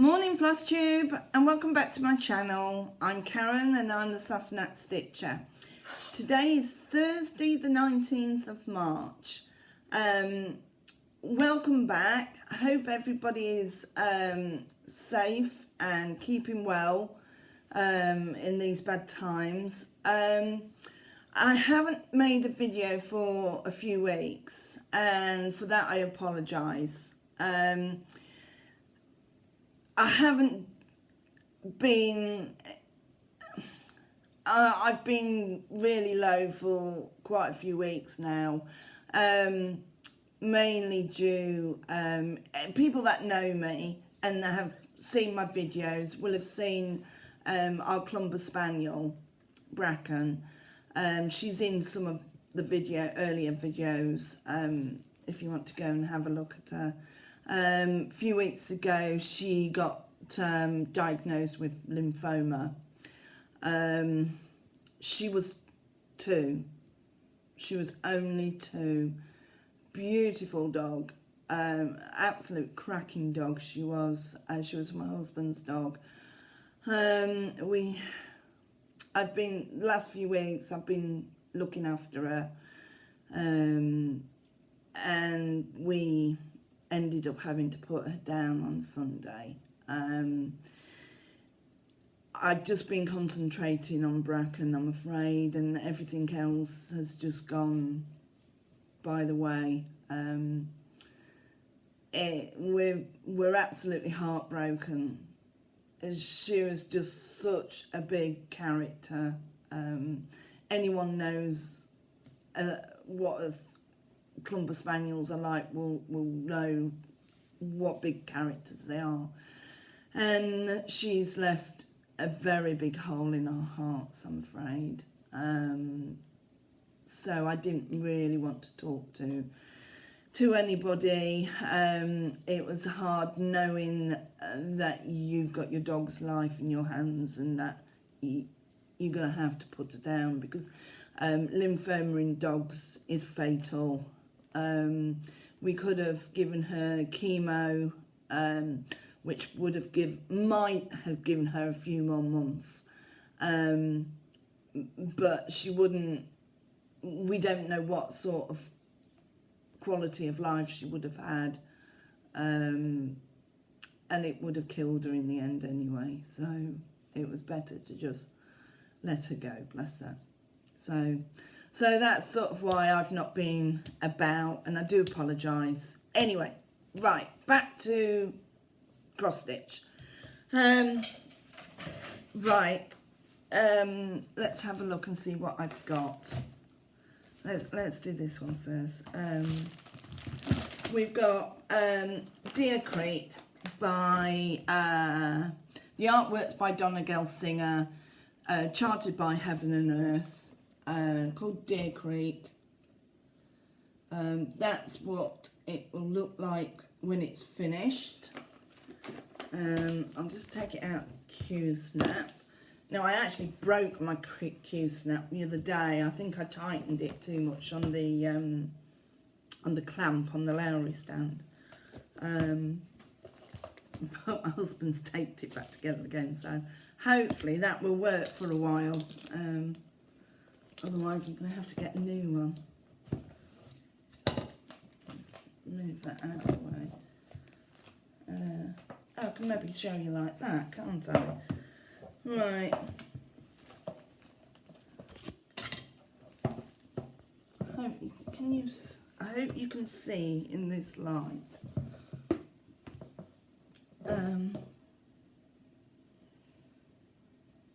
Morning Floss Tube, and welcome back to my channel. I'm Karen and I'm the Sassenach Stitcher. Today is Thursday the 19th of March. Welcome back. I hope everybody is safe and keeping well in these bad times. I haven't made a video for a few weeks, and for that I apologise. I haven't been, I've been really low for quite a few weeks now, mainly due, people that know me and that have seen my videos will have seen our Clumber Spaniel, Bracken. She's in some of the earlier videos, if you want to go and have a look at her. A few weeks ago she got diagnosed with lymphoma. She was 2. She was only 2. Beautiful dog, absolute cracking dog she was. She was my husband's dog. The last few weeks I've been looking after her, and we ended up having to put her down on Sunday. I've just been concentrating on Bracken, I'm afraid, and everything else has just gone by the way. We're absolutely heartbroken. She was just such a big character. Anyone knows what Clumber Spaniels are like will know what big characters they are, and she's left a very big hole in our hearts, I'm afraid. So I didn't really want to talk to anybody. It was hard knowing that you've got your dog's life in your hands and that you're going to have to put her down, because lymphoma in dogs is fatal. We could have given her chemo, which might have given her a few more months, but she wouldn't. We don't know what sort of quality of life she would have had, and it would have killed her in the end anyway. So it was better to just let her go, bless her. So that's sort of why I've not been about, and I do apologise. Anyway, right, back to cross stitch. Let's have a look and see what I've got. Let's do this one first. We've got Deer Creek by the artwork's by Donna Gelsinger, charted by Heaven and Earth, called Deer Creek. That's what it will look like when it's finished. I'll just take it out Q-snap. Now, I actually broke my Q-snap the other day. I think I tightened it too much on the clamp on the Lowry stand. But my husband's taped it back together again, so hopefully that will work for a while. Otherwise I'm going to have to get a new one. Move that out of the way. I can maybe show you like that, can't I? Right. I hope you can see in this light. There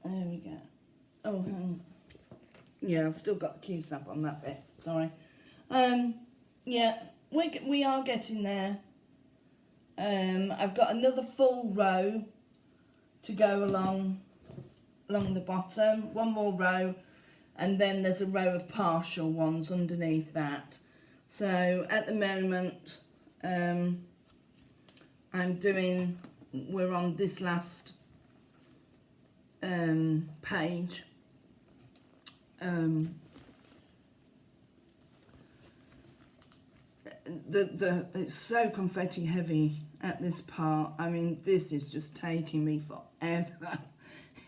we go. Oh, hang on. Yeah, I've still got the Q-snap on that bit. Sorry. Yeah, we are getting there. I've got another full row to go along the bottom, one more row, and then there's a row of partial ones underneath that. So at the moment we're on this last page. It's so confetti heavy at this part. I mean, this is just taking me forever.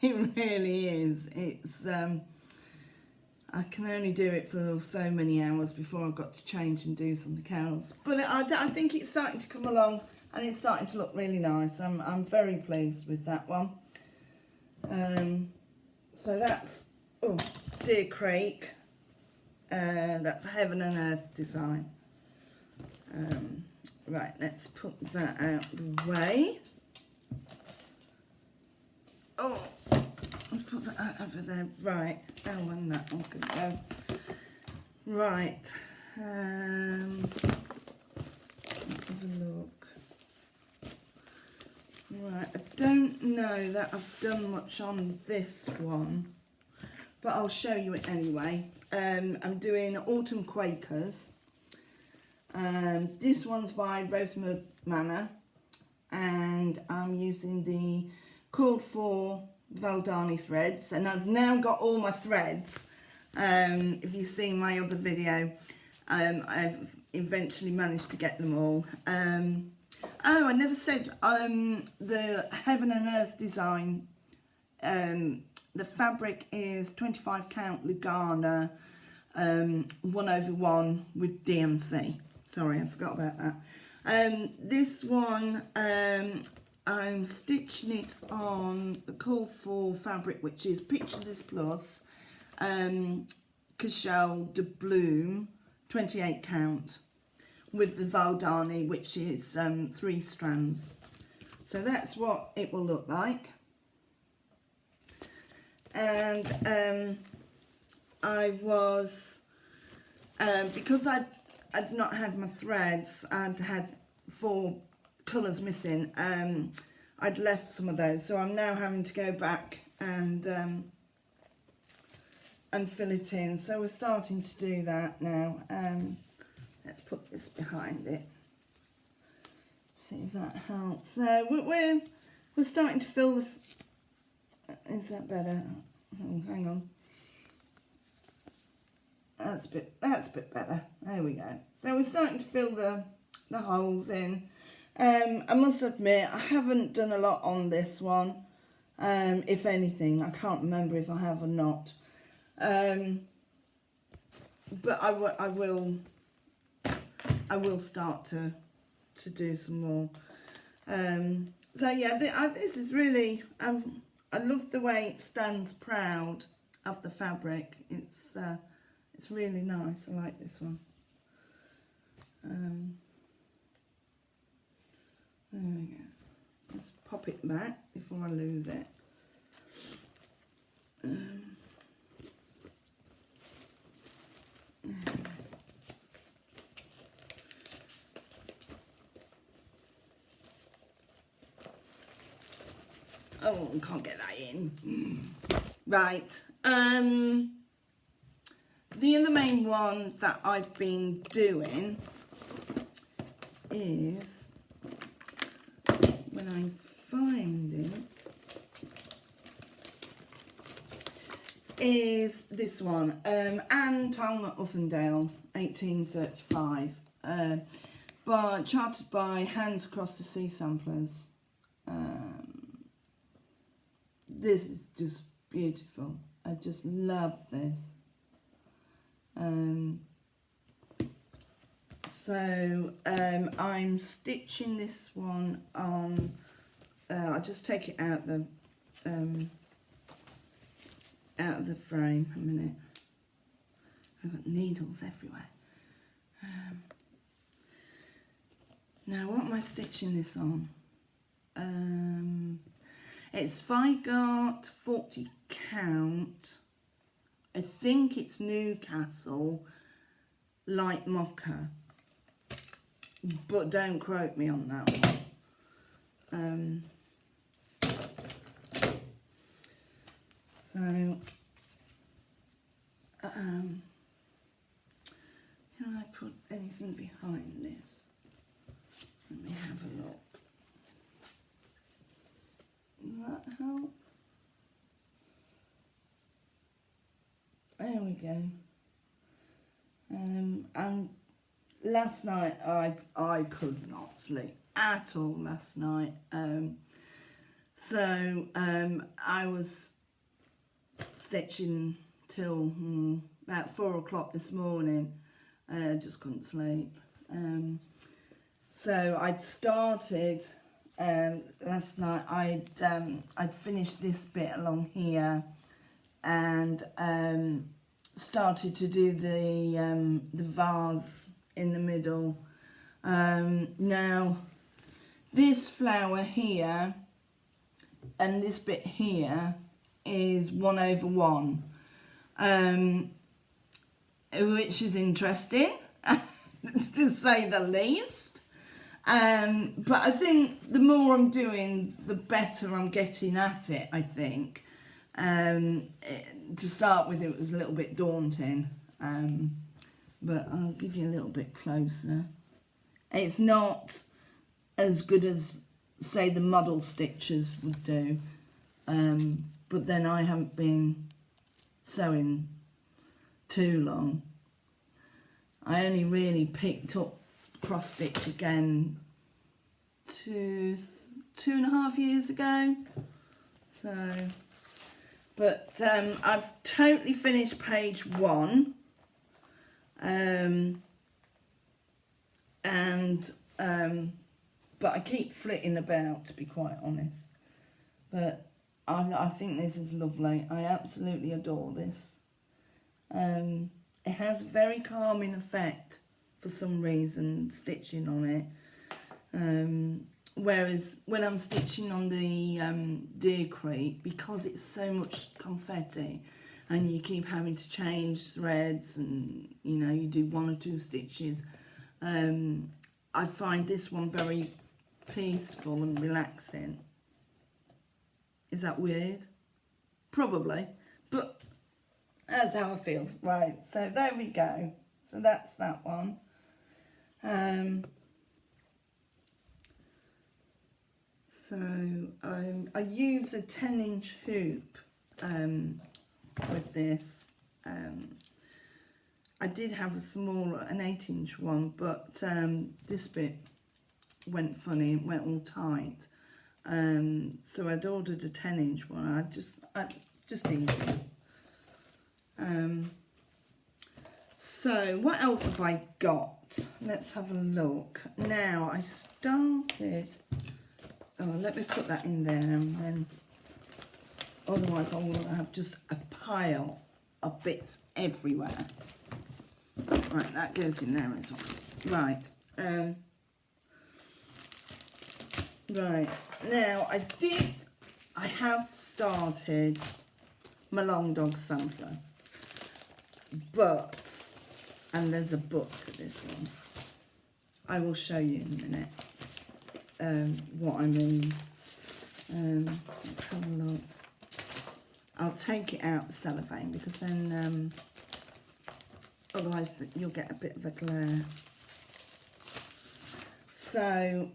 It really is. It's I can only do it for so many hours before I've got to change and do something else. But I think it's starting to come along and it's starting to look really nice. I'm very pleased with that one. So that's, oh, Dear Crake. That's a Heaven and Earth design. Right, let's put that out of the way. Oh, let's put that out over there. Right, and that one can go. Right, let's have a look. Right, I don't know that I've done much on this one, but I'll show you it anyway. I'm doing Autumn Quakers. This one's by Rosemary Manor, and I'm using the called for Valdani threads, and I've now got all my threads. If you've seen my other video, I've eventually managed to get them all. Oh, I never said the Heaven and Earth design. The fabric is 25 count Lugana 1/1 with DMC. Sorry, I forgot about that. This one, I'm stitching it on the Call for fabric, which is Picture This Plus, Cashel de Bloom, 28 count, with the Valdani, which is 3 strands. So that's what it will look like. And I was, because I'd not had my threads, I'd had 4 colours missing, I'd left some of those, so I'm now having to go back and fill it in. So we're starting to do that now. Let's put this behind it, see if that helps. So we're starting to fill the, is that better? Oh, hang on. That's a bit better. There we go. So we're starting to fill the holes in. I must admit, I haven't done a lot on this one. If anything, I can't remember if I have or not. But I will start to do some more. So yeah, this is really, I love the way it stands proud of the fabric. It's really nice. I like this one. There we go. Let's pop it back before I lose it. Oh, I can't get that in. Right. The other main one that I've been doing is, when I find it, is this one, Anne Talma Uffendale, 1835, charted by Hands Across the Sea Samplers. This is just beautiful. I just love this. So I'm stitching this one on, I'll just take it out the frame a minute. I've got needles everywhere. Now what am I stitching this on? It's Vigart 40 count. I think it's Newcastle light mocha, but don't quote me on that one. So can I put anything behind this? Let me have a look. Will that help? There we go. And last night I could not sleep at all last night. So I was stitching till about 4 o'clock this morning. Just couldn't sleep. So I'd started last night. I'd finished this bit along here, and started to do the vase in the middle. Now this flower here and this bit here is 1/1, which is interesting to say the least. But I think the more I'm doing, the better I'm getting at it, I think. To start with, it was a little bit daunting, but I'll give you a little bit closer. It's not as good as, say, the model stitches would do, but then I haven't been sewing too long. I only really picked up cross stitch again 2.5 years ago. So, but I've totally finished page 1, but I keep flitting about, to be quite honest. But I think this is lovely. I absolutely adore this. It has a very calming effect for some reason, stitching on it. Whereas when I'm stitching on the Deer Creek, because it's so much confetti and you keep having to change threads, and you know, you do 1 or 2 stitches, I find this one very peaceful and relaxing. Is that weird? Probably, but that's how I feel. Right, so there we go. So that's that one. So I use a 10-inch hoop with this. I did have a smaller, an 8-inch one, but this bit went funny, it went all tight. So I'd ordered a 10-inch one. Just easy. So what else have I got? Let's have a look. Now I started. Oh, let me put that in there, and then otherwise I will have just a pile of bits everywhere. Right, that goes in there as well. Right. Right, now I have started my long dog sampler, but, and there's a but to this one, I will show you in a minute what I mean. Let's have a look. I'll take it out the cellophane, because then otherwise you'll get a bit of a glare. So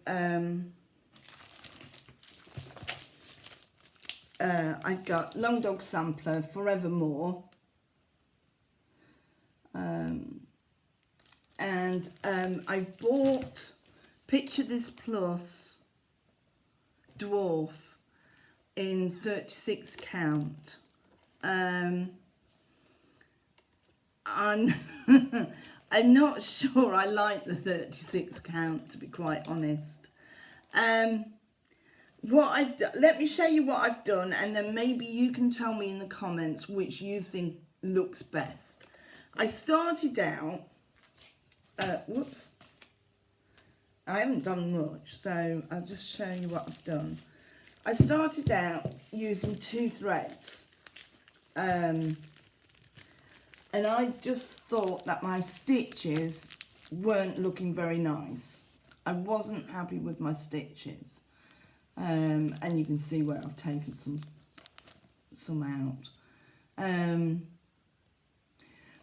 I've got Long Dog Sampler Forevermore, and I bought Picture This Plus Dwarf in 36 count. I'm I'm not sure I like the 36 count, to be quite honest. What I've done, let me show you what I've done, and then maybe you can tell me in the comments which you think looks best. I started out, whoops, I haven't done much, so I'll just show you what I've done. I started out using 2 threads, and I just thought that my stitches weren't looking very nice. I wasn't happy with my stitches. And you can see where I've taken some out.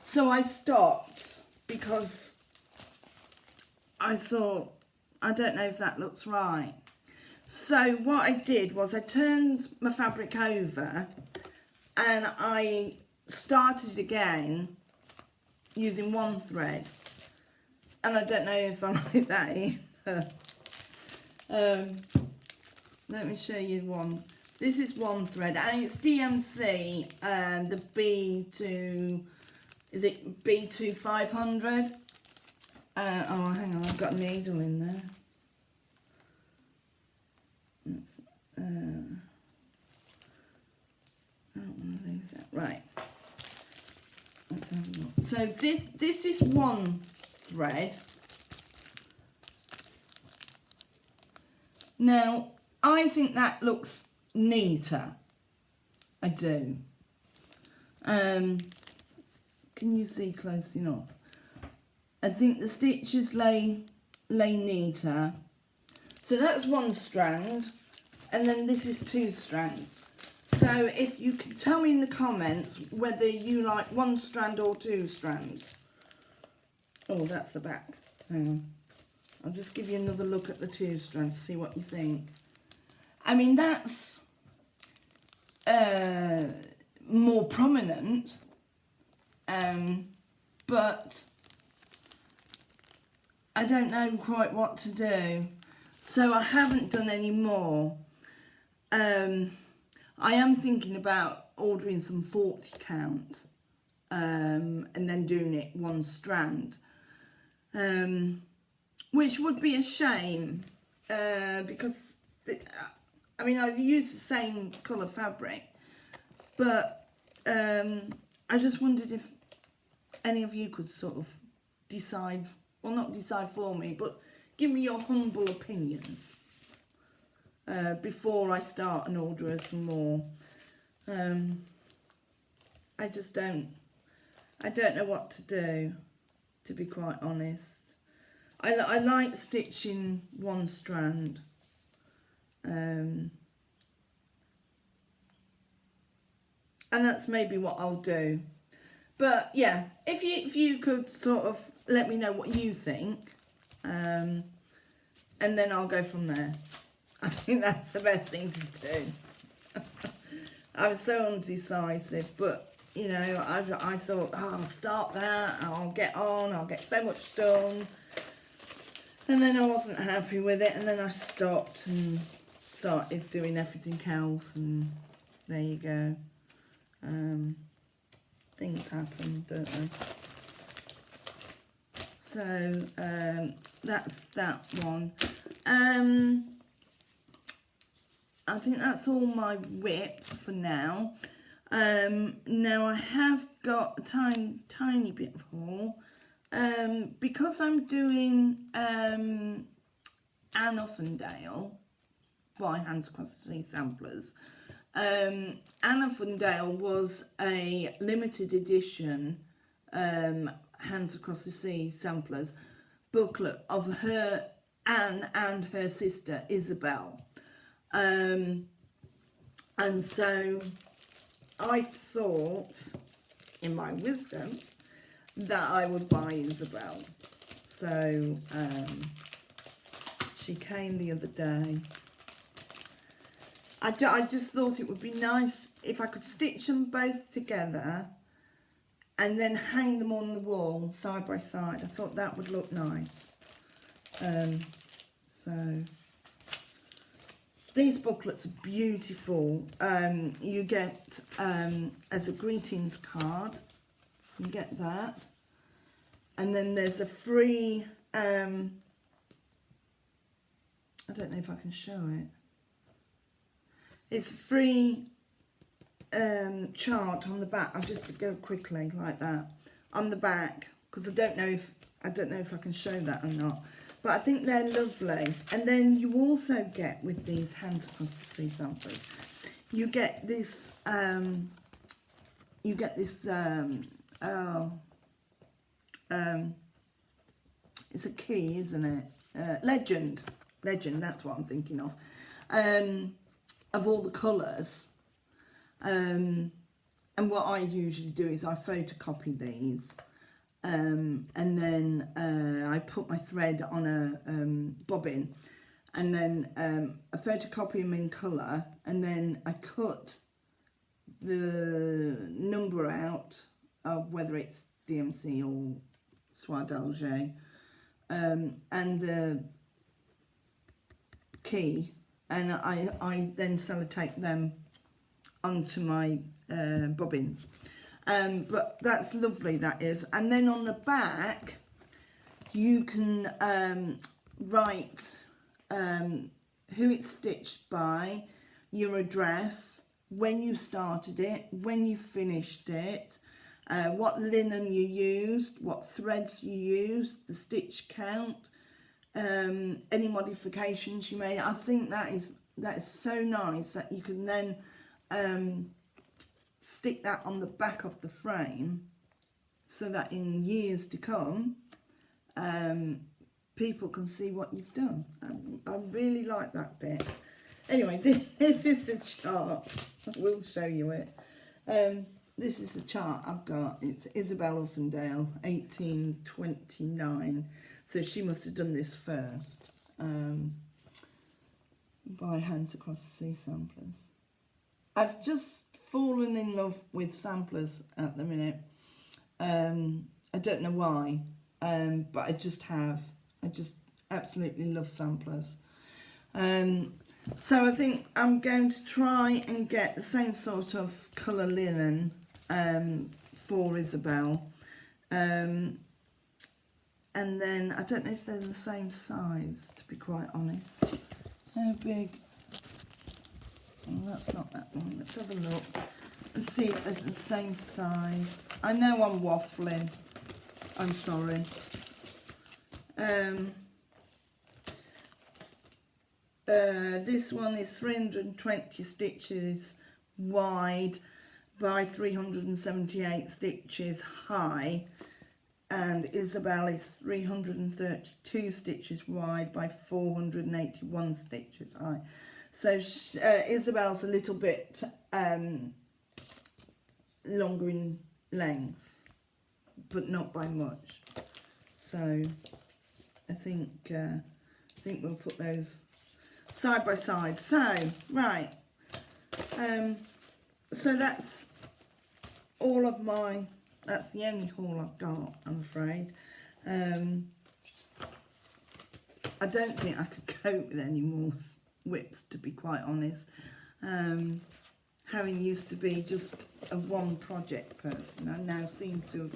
So I stopped because I thought, I don't know if that looks right. So what I did was I turned my fabric over and I started again using 1 thread. And I don't know if I like that either. Let me show you one. This is one thread, and it's DMC, the B2, is it B2 500? Oh, hang on, I've got a needle in there. I don't want to lose that. Right. Let's have a look. So this is one thread. Now, I think that looks neater. I do. Can you see close enough? I think the stitches lay neater. So that's one strand, and then this is two strands. So if you can tell me in the comments whether you like one strand or two strands. Oh, that's the back. Hang on. I'll just give you another look at the two strands, see what you think. I mean, that's more prominent, but I don't know quite what to do. So I haven't done any more. I am thinking about ordering some 40 count and then doing it one strand, which would be a shame because I mean, I use the same colour fabric, but I just wondered if any of you could sort of decide, well, not decide for me, but give me your humble opinions before I start and order some more. I just don't know what to do, to be quite honest. I like stitching one strand. And that's maybe what I'll do. But yeah, if you could sort of let me know what you think, and then I'll go from there. I think that's the best thing to do. I'm so undecisive, but you know, I thought, oh, I'll start that, I'll get so much done, and then I wasn't happy with it, and then I stopped and started doing everything else, and there you go. Things happen, don't they? So that's that one. I think that's all my WIPs for now. Now I have got a tiny bit of haul. Because I'm doing Anne Uffendale by Hands Across the Sea Samplers. Anne Uffendale was a limited edition Hands Across the Sea Samplers booklet of her, Anne, and her sister Isabel. And so I thought, in my wisdom, that I would buy Isabel. So she came the other day. I just thought it would be nice if I could stitch them both together and then hang them on the wall side by side. I thought that would look nice. So these booklets are beautiful. You get as a greetings card, you get that, and then there's a free I don't know if I can show it. It's a free chart on the back. I'll just go quickly like that on the back, because I don't know if I can show that or not. But I think they're lovely. And then you also get, with these Hands Across the Sea samplers, you get this it's a key, isn't it? Legend, that's what I'm thinking of all the colours. And what I usually do is I photocopy these, and then I put my thread on a bobbin, and then I photocopy them in colour, and then I cut the number out of whether it's DMC or Soie d'Alger, and the key, and I then sellotape them onto my bobbins. But that's lovely, that is. And then on the back, you can write who it's stitched by, your address, when you started it, when you finished it, what linen you used, what threads you used, the stitch count, any modifications you made. I think that is so nice that you can then stick that on the back of the frame, so that in years to come people can see what you've done. I really like that bit. Anyway, this is a chart. I will show you it. This is the chart I've got. It's Isabel Uffendale, 1829. So she must have done this first. By Hands Across the Sea samplers. I've just fallen in love with samplers at the minute. I don't know why, but I just have. I just absolutely love samplers. So I think I'm going to try and get the same sort of colour linen for Isabel. And then I don't know if they're the same size, to be quite honest. How big? Oh, that's not that one. Let's have a look and see if they're the same size. I know I'm waffling. I'm sorry. This one is 320 stitches wide by 378 stitches high, and Isabel is 332 stitches wide by 481 stitches high. So Isabel's a little bit longer in length, but not by much. So I think we'll put those side by side. So right, so that's all of my. That's the only haul I've got, I'm afraid. I don't think I could cope with any more WIPs, to be quite honest. Having used to be just a one project person, I now seem to.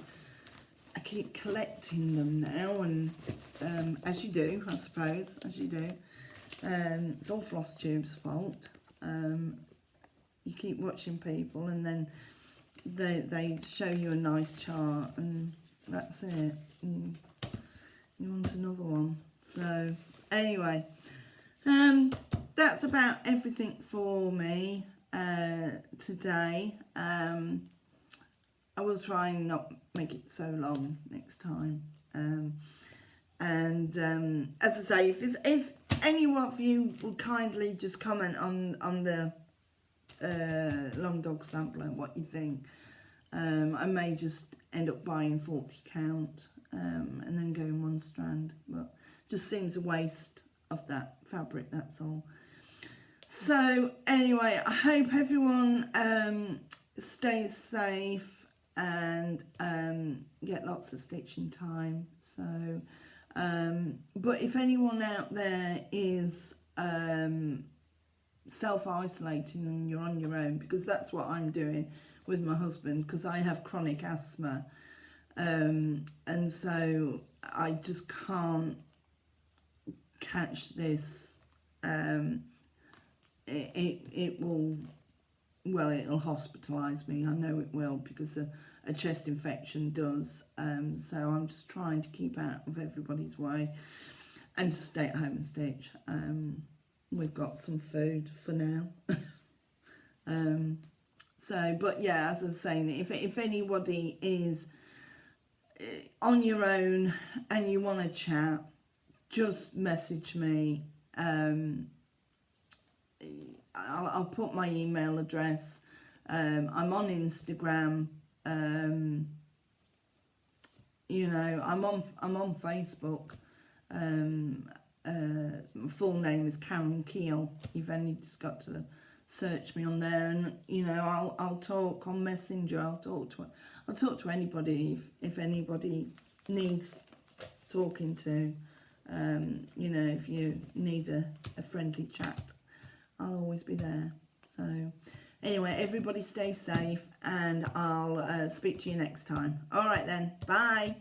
I keep collecting them now, and as you do, I suppose, as you do. It's all Floss Tube's fault. You keep watching people, and then they show you a nice chart, and that's it. You want another one. So anyway, that's about everything for me today. I will try and not make it so long next time. And as I say, if any of you would kindly just comment on the long dog sampler, what you think. I may just end up buying 40 count and then going one strand, but just seems a waste of that fabric, that's all. So anyway, I hope everyone stays safe and get lots of stitching time. So but if anyone out there is self-isolating and you're on your own, because that's what I'm doing with my husband, because I have chronic asthma, and so I just can't catch this. It will, well, it'll hospitalise me, I know it will, because a chest infection does. So I'm just trying to keep out of everybody's way and just stay at home and stitch. We've got some food for now. So, but yeah, as I was saying, if anybody is on your own and you want to chat, just message me. I'll put my email address. I'm on Instagram. You know, I'm on Facebook. My full name is Karen Keel. You've only just got to search me on there, and you know, I'll talk on Messenger. I'll talk to anybody if anybody needs talking to. You know, if you need a friendly chat, I'll always be there. So anyway, everybody stay safe, and I'll speak to you next time. All right then, bye.